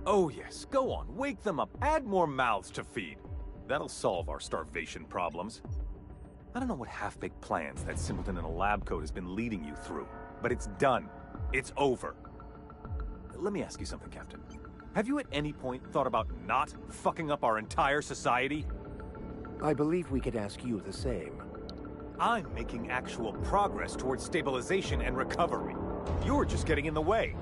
Oh yes, go on, wake them up, add more mouths to feed. That'll solve our starvation problems. I don't know what half-baked plans that simpleton in a lab coat has been leading you through, but it's done. It's over. Let me ask you something, Captain. Have you at any point thought about not fucking up our entire society? I believe we could ask you the same. I'm making actual progress towards stabilization and recovery. You're just getting in the way.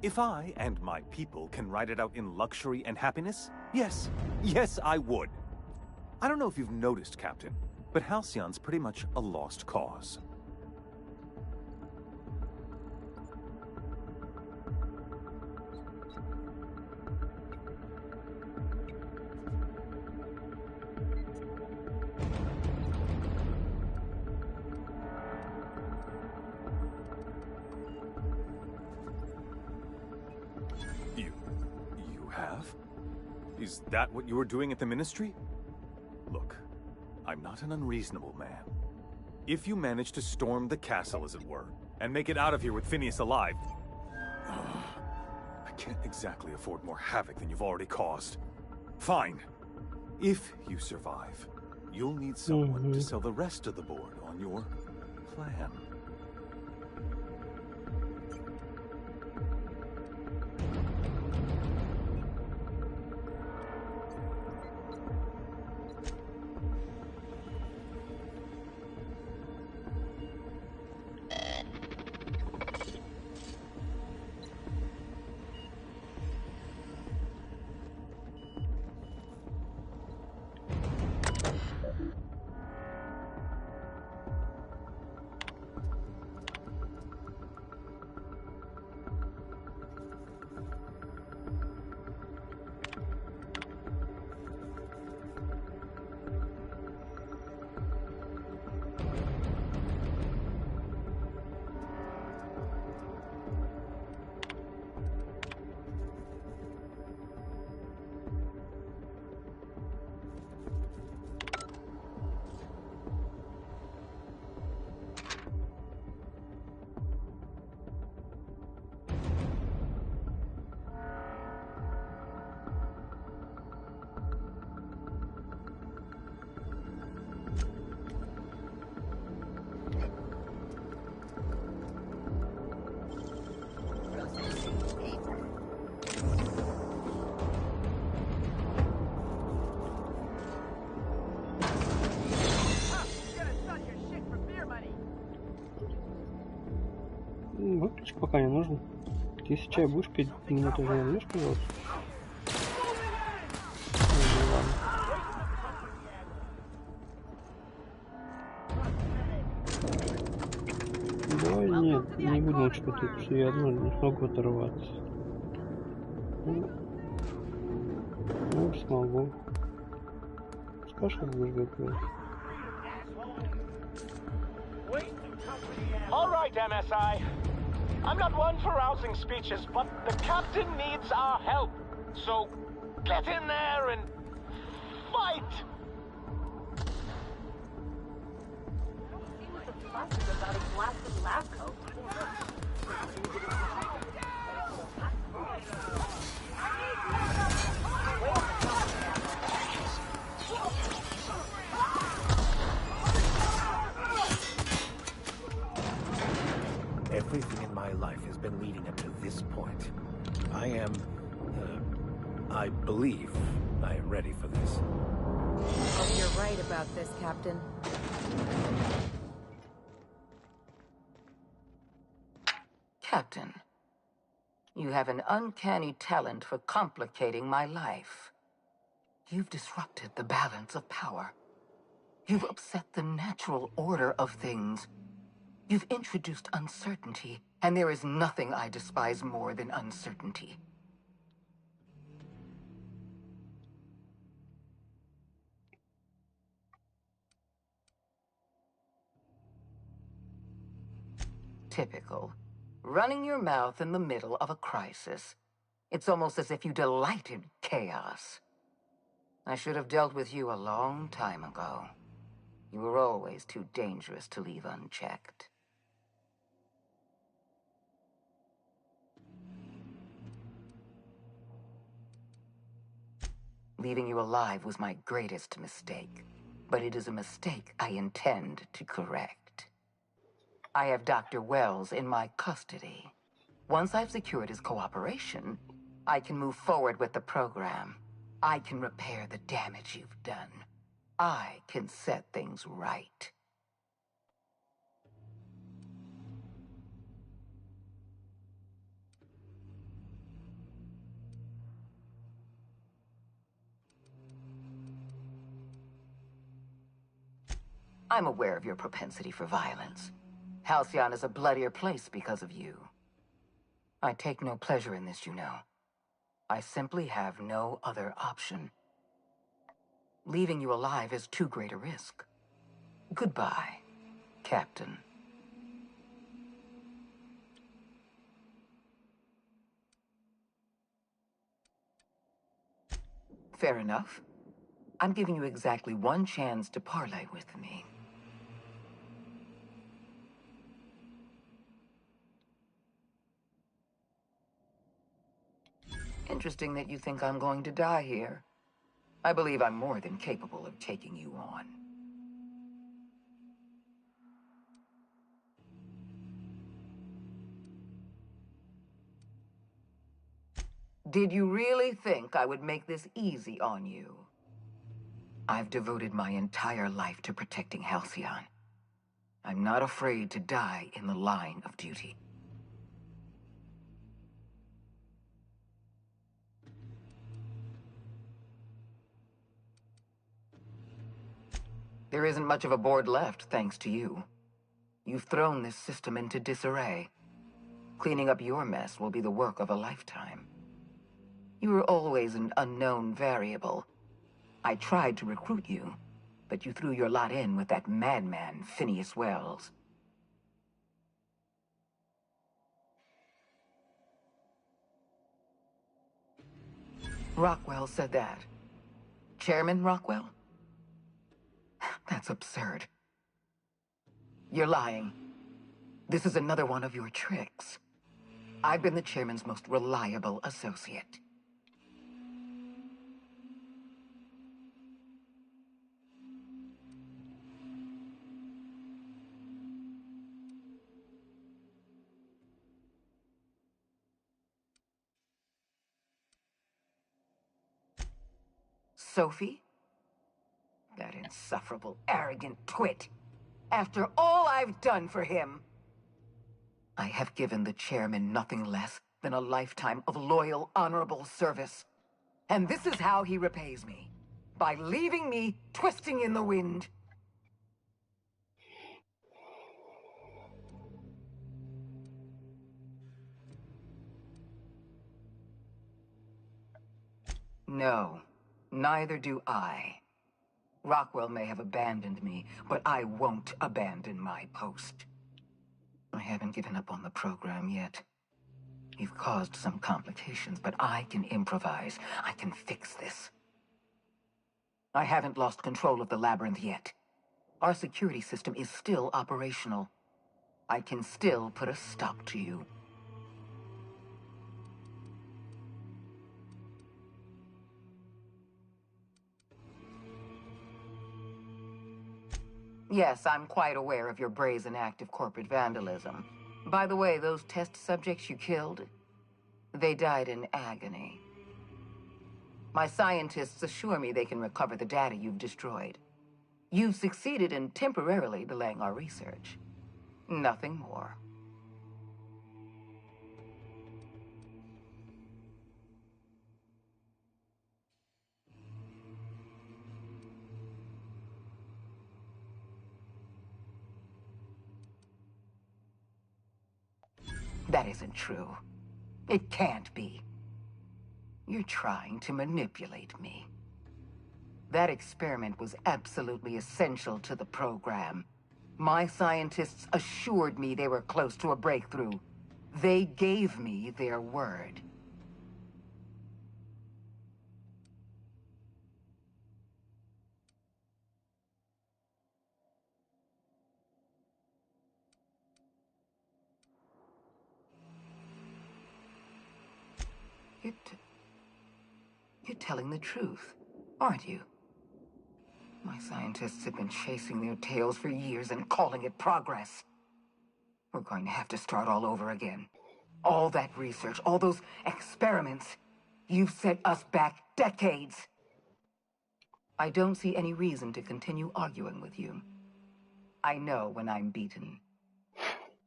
If I and my people can ride it out in luxury and happiness, yes, I would. I don't know if you've noticed, Captain, but Halcyon's pretty much a lost cause. You have? Is that what you were doing at the Ministry? Look, I'm not an unreasonable man. If you manage to storm the castle, as it were, and make it out of here with Phineas alive, I can't exactly afford more havoc than you've already caused. Fine. If you survive, you'll need someone to sell the rest of the board on your plan. Выключи, пока не нужно. Если чай будешь пить, мне тоже не нальешь, пожалуйста. Давай, нет, не буду лучше тут, все я одно не смогу оторваться. Ну, смогу. Скажешь, как будешь готовить. All right, MSI. I'm not one for rousing speeches, but the captain needs our help. So, get in there and fight! Everything in my life has been leading up to this point. I believe I am ready for this. Oh, you're right about this, Captain. Captain, you have an uncanny talent for complicating my life. You've disrupted the balance of power. You've upset the natural order of things. You've introduced uncertainty, and there is nothing I despise more than uncertainty. Typical. Running your mouth in the middle of a crisis. It's almost as if you delight in chaos. I should have dealt with you a long time ago. You were always too dangerous to leave unchecked. Leaving you alive was my greatest mistake, but it is a mistake I intend to correct. I have Dr. Wells in my custody. Once I've secured his cooperation, I can move forward with the program. I can repair the damage you've done. I can set things right. I'm aware of your propensity for violence. Halcyon is a bloodier place because of you. I take no pleasure in this, you know. I simply have no other option. Leaving you alive is too great a risk. Goodbye, Captain. Fair enough. I'm giving you exactly one chance to parley with me. Interesting that you think I'm going to die here. I believe I'm more than capable of taking you on. Did you really think I would make this easy on you? I've devoted my entire life to protecting Halcyon. I'm not afraid to die in the line of duty. There isn't much of a board left, thanks to you. You've thrown this system into disarray. Cleaning up your mess will be the work of a lifetime. You were always an unknown variable. I tried to recruit you, but you threw your lot in with that madman, Phineas Wells. Rockwell said that. Chairman Rockwell? That's absurd. You're lying. This is another one of your tricks. I've been the chairman's most reliable associate. Sophie? That insufferable, arrogant twit. After all I've done for him, I have given the chairman nothing less than a lifetime of loyal, honorable service. And this is how he repays me. By leaving me twisting in the wind. No, neither do I. Rockwell may have abandoned me, but I won't abandon my post. I haven't given up on the program yet. You've caused some complications, but I can improvise. I can fix this. I haven't lost control of the labyrinth yet. Our security system is still operational. I can still put a stop to you. Yes, I'm quite aware of your brazen act of corporate vandalism. By the way, those test subjects you killed, they died in agony. My scientists assure me they can recover the data you've destroyed. You've succeeded in temporarily delaying our research. Nothing more. That isn't true. It can't be. You're trying to manipulate me. That experiment was absolutely essential to the program. My scientists assured me they were close to a breakthrough. They gave me their word. You're telling the truth, aren't you? My scientists have been chasing their tails for years and calling it progress. We're going to have to start all over again. All that research, all those experiments, you've set us back decades. I don't see any reason to continue arguing with you. I know when I'm beaten.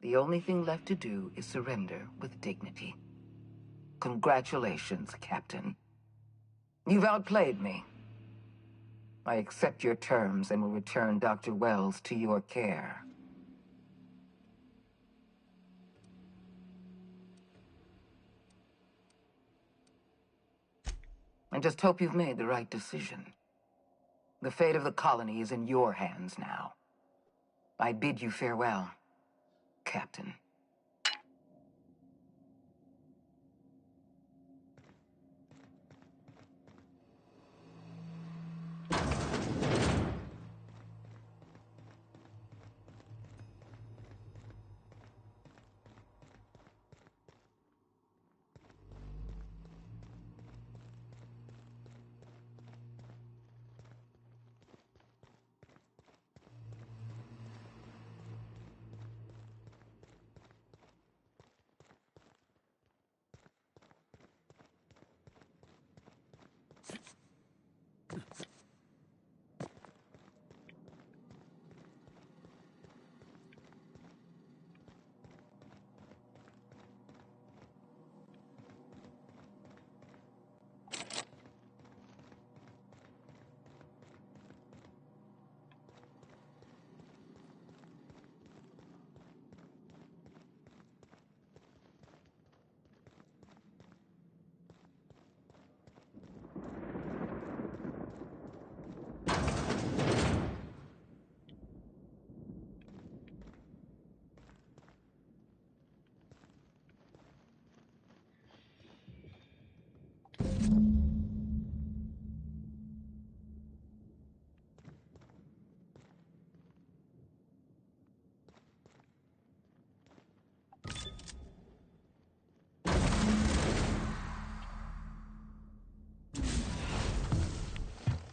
The only thing left to do is surrender with dignity. Congratulations, Captain. You've outplayed me. I accept your terms and will return Dr. Wells to your care. I just hope you've made the right decision. The fate of the colony is in your hands now. I bid you farewell, Captain.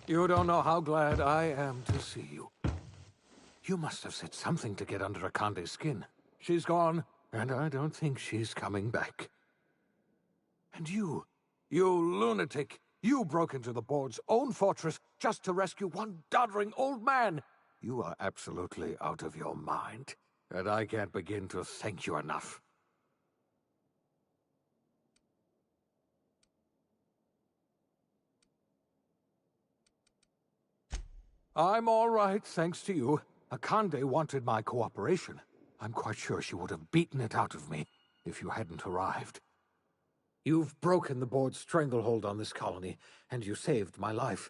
You don't know how glad I am to see you. You must have said something to get under Akande's skin. She's gone, and I don't think she's coming back. And you lunatic, you broke into the board's own fortress just to rescue one doddering old man. You are absolutely out of your mind, and I can't begin to thank you enough. I'm all right, thanks to you. Akande wanted my cooperation. I'm quite sure she would have beaten it out of me if you hadn't arrived. You've broken the board's stranglehold on this colony, and you saved my life.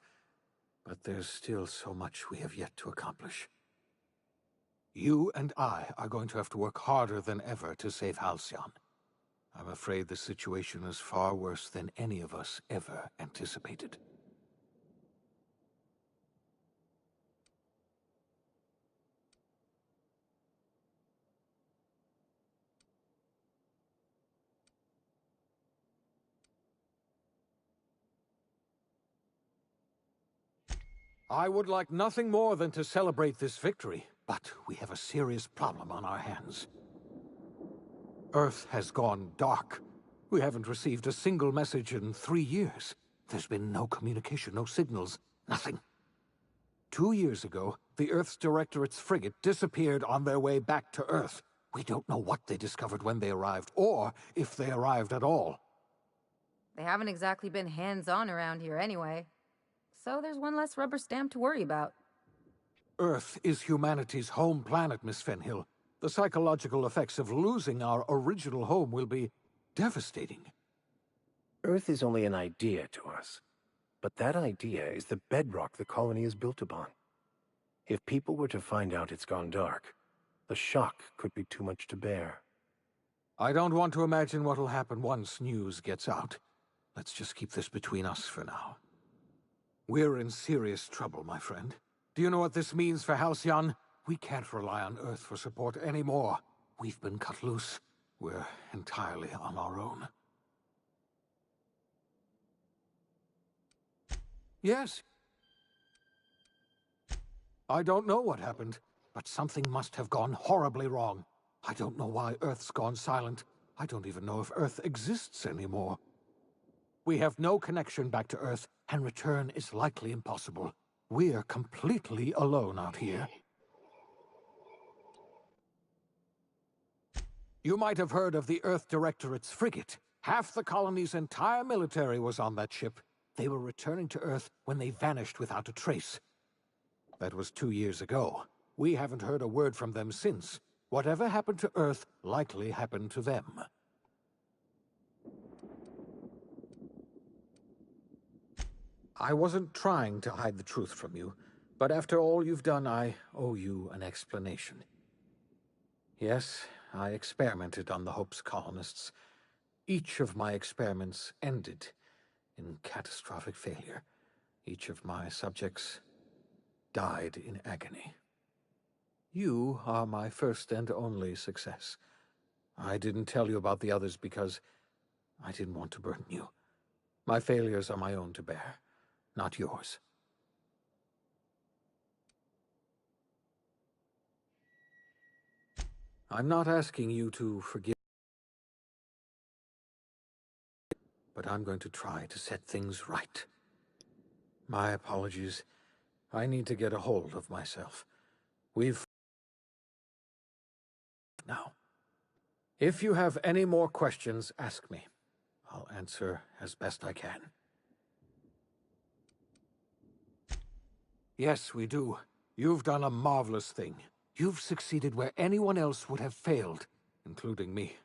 But there's still so much we have yet to accomplish. You and I are going to have to work harder than ever to save Halcyon. I'm afraid the situation is far worse than any of us ever anticipated. I would like nothing more than to celebrate this victory, but we have a serious problem on our hands. Earth has gone dark. We haven't received a single message in 3 years. There's been no communication, no signals, nothing. 2 years ago, the Earth's Directorate's frigate disappeared on their way back to Earth. We don't know what they discovered when they arrived, or if they arrived at all. They haven't exactly been hands-on around here anyway. So there's one less rubber stamp to worry about. Earth is humanity's home planet, Miss Fenhill. The psychological effects of losing our original home will be devastating. Earth is only an idea to us. But that idea is the bedrock the colony is built upon. If people were to find out it's gone dark, the shock could be too much to bear. I don't want to imagine what'll happen once news gets out. Let's just keep this between us for now. We're in serious trouble, my friend. Do you know what this means for Halcyon? We can't rely on Earth for support anymore. We've been cut loose. We're entirely on our own. Yes. I don't know what happened, but something must have gone horribly wrong. I don't know why Earth's gone silent. I don't even know if Earth exists anymore. We have no connection back to Earth, and return is likely impossible. We're completely alone out here. You might have heard of the Earth Directorate's frigate. Half the colony's entire military was on that ship. They were returning to Earth when they vanished without a trace. That was 2 years ago. We haven't heard a word from them since. Whatever happened to Earth likely happened to them. I wasn't trying to hide the truth from you, but after all you've done, I owe you an explanation. Yes, I experimented on the Hope's colonists. Each of my experiments ended in catastrophic failure. Each of my subjects died in agony. You are my first and only success. I didn't tell you about the others because I didn't want to burden you. My failures are my own to bear, not yours. I'm not asking you to forgive, but I'm going to try to set things right. My apologies. I need to get a hold of myself. We've now. If you have any more questions, ask me. I'll answer as best I can. Yes, we do. You've done a marvelous thing. You've succeeded where anyone else would have failed, including me.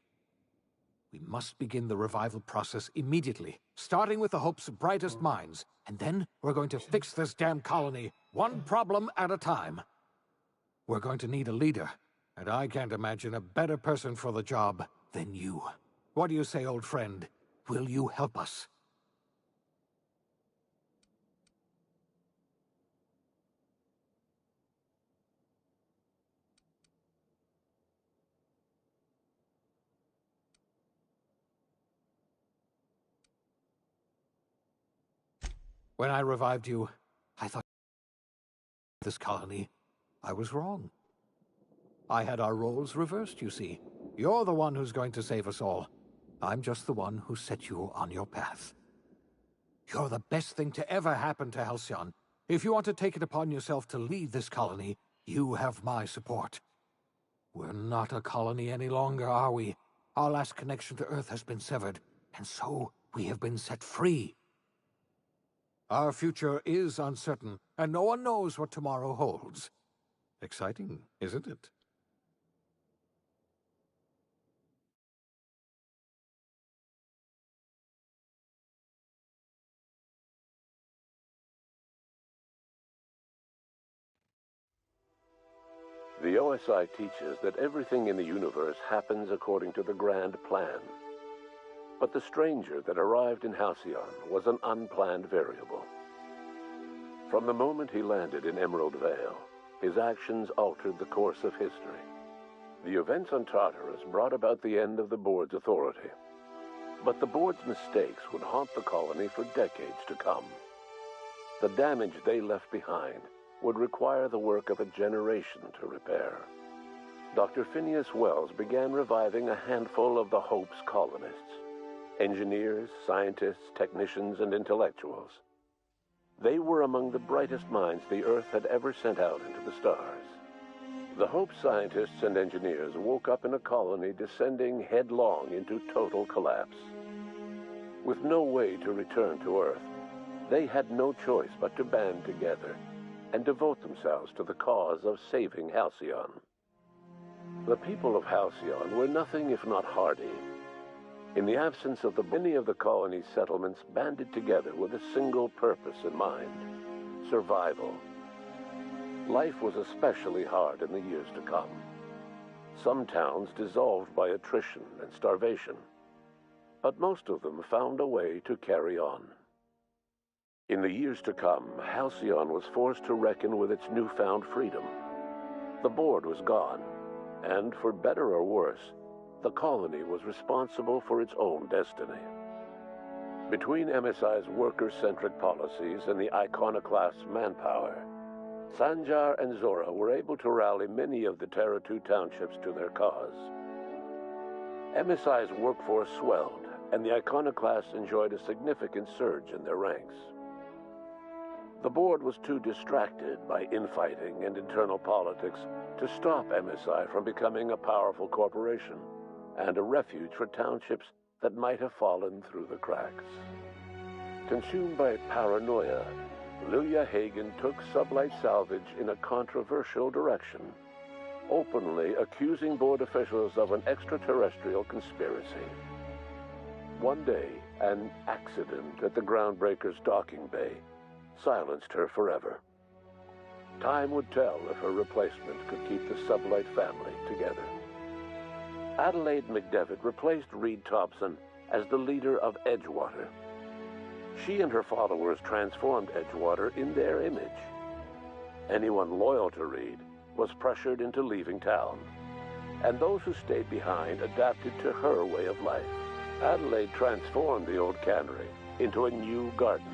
We must begin the revival process immediately, starting with the Hope's brightest minds, and then we're going to fix this damn colony, one problem at a time. We're going to need a leader, and I can't imagine a better person for the job than you. What do you say, old friend? Will you help us? When I revived you, I thought this colony. I was wrong. I had our roles reversed, you see. You're the one who's going to save us all. I'm just the one who set you on your path. You're the best thing to ever happen to Halcyon. If you want to take it upon yourself to lead this colony, you have my support. We're not a colony any longer, are we? Our last connection to Earth has been severed, and so we have been set free. Our future is uncertain, and no one knows what tomorrow holds. Exciting, isn't it? The OSI teaches that everything in the universe happens according to the grand plan. But the stranger that arrived in Halcyon was an unplanned variable. From the moment he landed in Emerald Vale, his actions altered the course of history. The events on Tartarus brought about the end of the board's authority. But the board's mistakes would haunt the colony for decades to come. The damage they left behind would require the work of a generation to repair. Dr. Phineas Wells began reviving a handful of the Hope's colonists. Engineers, scientists, technicians, and intellectuals. They were among the brightest minds the Earth had ever sent out into the stars. The Hope scientists and engineers woke up in a colony descending headlong into total collapse. With no way to return to Earth, they had no choice but to band together and devote themselves to the cause of saving Halcyon. The people of Halcyon were nothing if not hardy. In the absence of many of the colony's settlements banded together with a single purpose in mind: survival. Life was especially hard in the years to come. Some towns dissolved by attrition and starvation, but most of them found a way to carry on. In the years to come, Halcyon was forced to reckon with its newfound freedom. The board was gone, and for better or worse, the colony was responsible for its own destiny. Between MSI's worker-centric policies and the iconoclast's manpower, Sanjar and Zora were able to rally many of the Terra 2 townships to their cause. MSI's workforce swelled, and the iconoclasts enjoyed a significant surge in their ranks. The board was too distracted by infighting and internal politics to stop MSI from becoming a powerful corporation and a refuge for townships that might have fallen through the cracks. Consumed by paranoia, Lilia Hagen took Sublight Salvage in a controversial direction, openly accusing board officials of an extraterrestrial conspiracy. One day, an accident at the Groundbreaker's docking bay silenced her forever. Time would tell if her replacement could keep the Sublight family together. Adelaide McDevitt replaced Reed Thompson as the leader of Edgewater. She and her followers transformed Edgewater in their image. Anyone loyal to Reed was pressured into leaving town, and those who stayed behind adapted to her way of life. Adelaide transformed the old cannery into a new garden.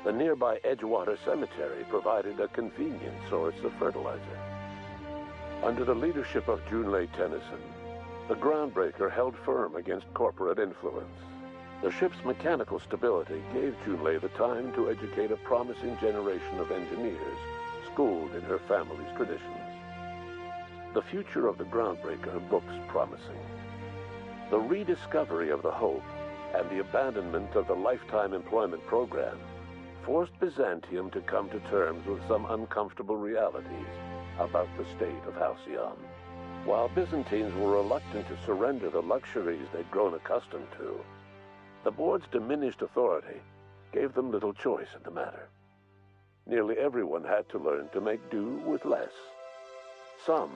The nearby Edgewater Cemetery provided a convenient source of fertilizer. Under the leadership of Junlei Tennyson, the Groundbreaker held firm against corporate influence. The ship's mechanical stability gave Junlei the time to educate a promising generation of engineers schooled in her family's traditions. The future of the Groundbreaker looks promising. The rediscovery of the Hope and the abandonment of the lifetime employment program forced Byzantium to come to terms with some uncomfortable realities about the state of Halcyon. While Byzantines were reluctant to surrender the luxuries they'd grown accustomed to, the board's diminished authority gave them little choice in the matter. Nearly everyone had to learn to make do with less. Some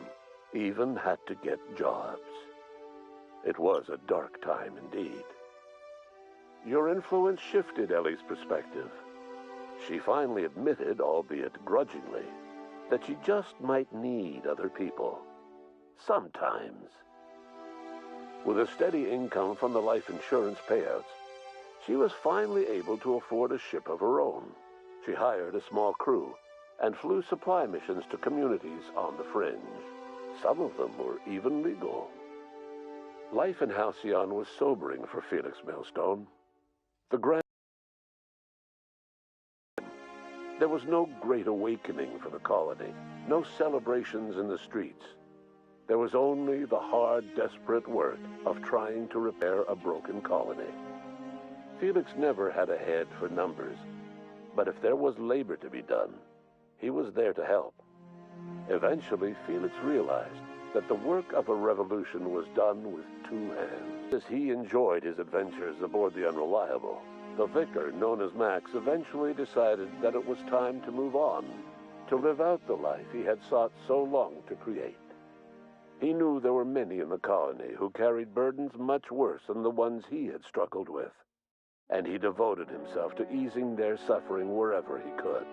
even had to get jobs. It was a dark time indeed. Your influence shifted Ellie's perspective. She finally admitted, albeit grudgingly, that she just might need other people. Sometimes. With a steady income from the life insurance payouts, she was finally able to afford a ship of her own. She hired a small crew and flew supply missions to communities on the fringe. Some of them were even legal. Life in Halcyon was sobering for Felix Millstone. There was no great awakening for the colony, no celebrations in the streets. There was only the hard, desperate work of trying to repair a broken colony. Felix never had a head for numbers, but if there was labor to be done, he was there to help. Eventually, Felix realized that the work of a revolution was done with two hands. As he enjoyed his adventures aboard the Unreliable, the vicar, known as Max, eventually decided that it was time to move on, to live out the life he had sought so long to create. He knew there were many in the colony who carried burdens much worse than the ones he had struggled with, and he devoted himself to easing their suffering wherever he could.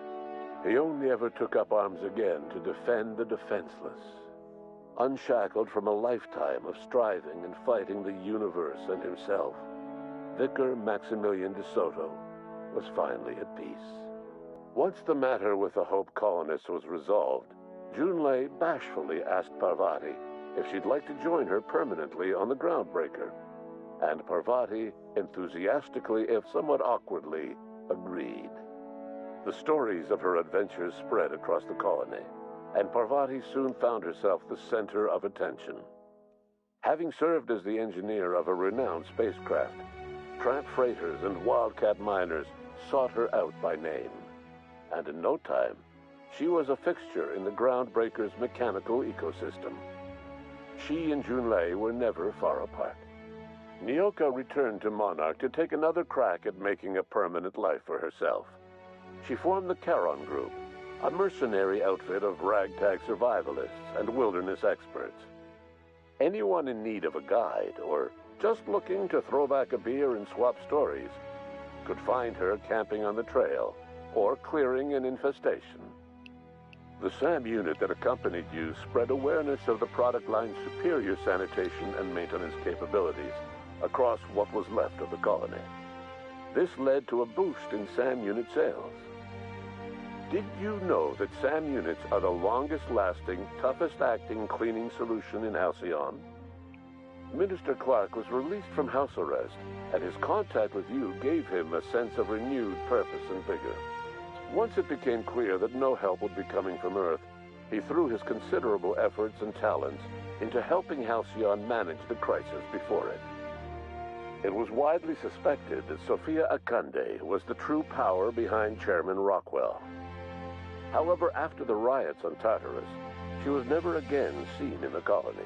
He only ever took up arms again to defend the defenseless. Unshackled from a lifetime of striving and fighting the universe and himself, Vicar Maximilian de Soto was finally at peace. Once the matter with the Hope colonists was resolved, Junlei bashfully asked Parvati if she'd like to join her permanently on the Groundbreaker, and Parvati enthusiastically, if somewhat awkwardly, agreed. The stories of her adventures spread across the colony, and Parvati soon found herself the center of attention. Having served as the engineer of a renowned spacecraft, tramp freighters and wildcat miners sought her out by name, and in no time, she was a fixture in the Groundbreaker's mechanical ecosystem. She and Junlei were never far apart. Nyoka returned to Monarch to take another crack at making a permanent life for herself. She formed the Charon Group, a mercenary outfit of ragtag survivalists and wilderness experts. Anyone in need of a guide, or just looking to throw back a beer and swap stories, could find her camping on the trail or clearing an infestation. The SAM unit that accompanied you spread awareness of the product line's superior sanitation and maintenance capabilities across what was left of the colony. This led to a boost in SAM unit sales. Did you know that SAM units are the longest-lasting, toughest-acting cleaning solution in Halcyon? Minister Clark was released from house arrest, and his contact with you gave him a sense of renewed purpose and vigor. Once it became clear that no help would be coming from Earth, he threw his considerable efforts and talents into helping Halcyon manage the crisis before it. It was widely suspected that Sophia Akande was the true power behind Chairman Rockwell. However, after the riots on Tartarus, she was never again seen in the colony.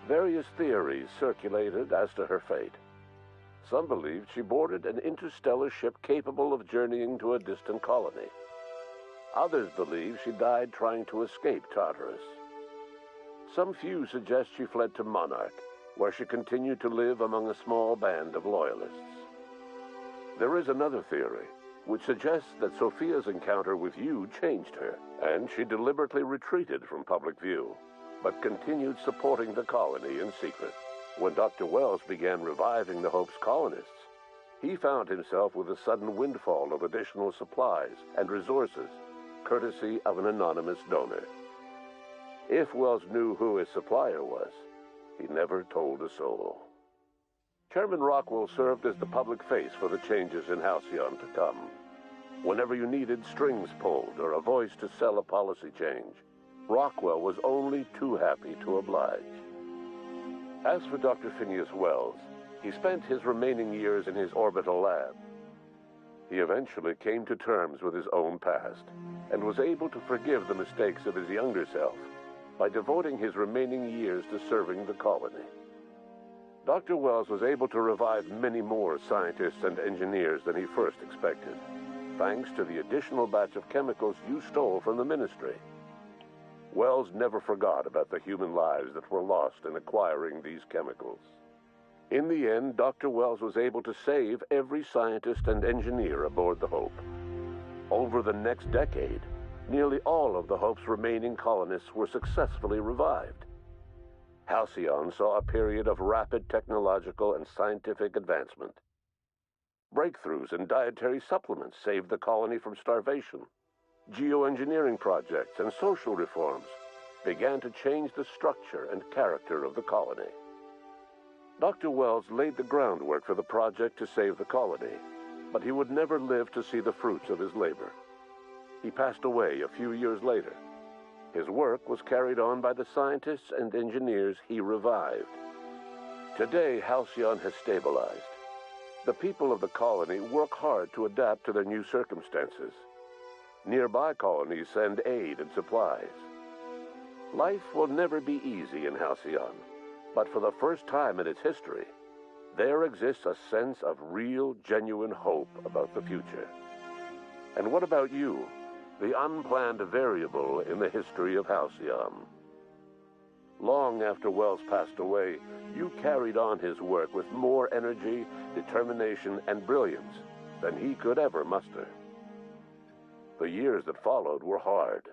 Various theories circulated as to her fate. Some believed she boarded an interstellar ship capable of journeying to a distant colony. Others believe she died trying to escape Tartarus. Some few suggest she fled to Monarch, where she continued to live among a small band of loyalists. There is another theory, which suggests that Sophia's encounter with you changed her, and she deliberately retreated from public view, but continued supporting the colony in secret. When Dr. Wells began reviving the Hope's colonists, he found himself with a sudden windfall of additional supplies and resources, courtesy of an anonymous donor. If Wells knew who his supplier was, he never told a soul. Chairman Rockwell served as the public face for the changes in Halcyon to come. Whenever you needed strings pulled or a voice to sell a policy change, Rockwell was only too happy to oblige. As for Dr. Phineas Wells, he spent his remaining years in his orbital lab. He eventually came to terms with his own past and was able to forgive the mistakes of his younger self by devoting his remaining years to serving the colony. Dr. Wells was able to revive many more scientists and engineers than he first expected, thanks to the additional batch of chemicals you stole from the ministry. Wells never forgot about the human lives that were lost in acquiring these chemicals. In the end, Dr. Wells was able to save every scientist and engineer aboard the Hope. Over the next decade, nearly all of the Hope's remaining colonists were successfully revived. Halcyon saw a period of rapid technological and scientific advancement. Breakthroughs in dietary supplements saved the colony from starvation. Geoengineering projects and social reforms began to change the structure and character of the colony. Dr. Wells laid the groundwork for the project to save the colony, but he would never live to see the fruits of his labor. He passed away a few years later. His work was carried on by the scientists and engineers he revived. Today, Halcyon has stabilized. The people of the colony work hard to adapt to their new circumstances. Nearby colonies send aid and supplies. Life will never be easy in Halcyon, but for the first time in its history, there exists a sense of real, genuine hope about the future. And what about you, the unplanned variable in the history of Halcyon? Long after Wells passed away, you carried on his work with more energy, determination, and brilliance than he could ever muster. The years that followed were hard,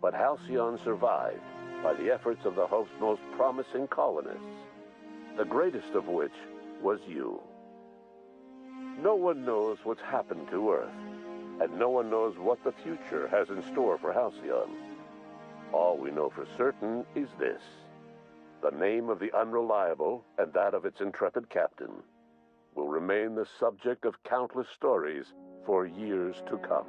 but Halcyon survived by the efforts of the Hope's most promising colonists, the greatest of which was you. No one knows what's happened to Earth, and no one knows what the future has in store for Halcyon. All we know for certain is this: the name of the Unreliable and that of its intrepid captain will remain the subject of countless stories for years to come.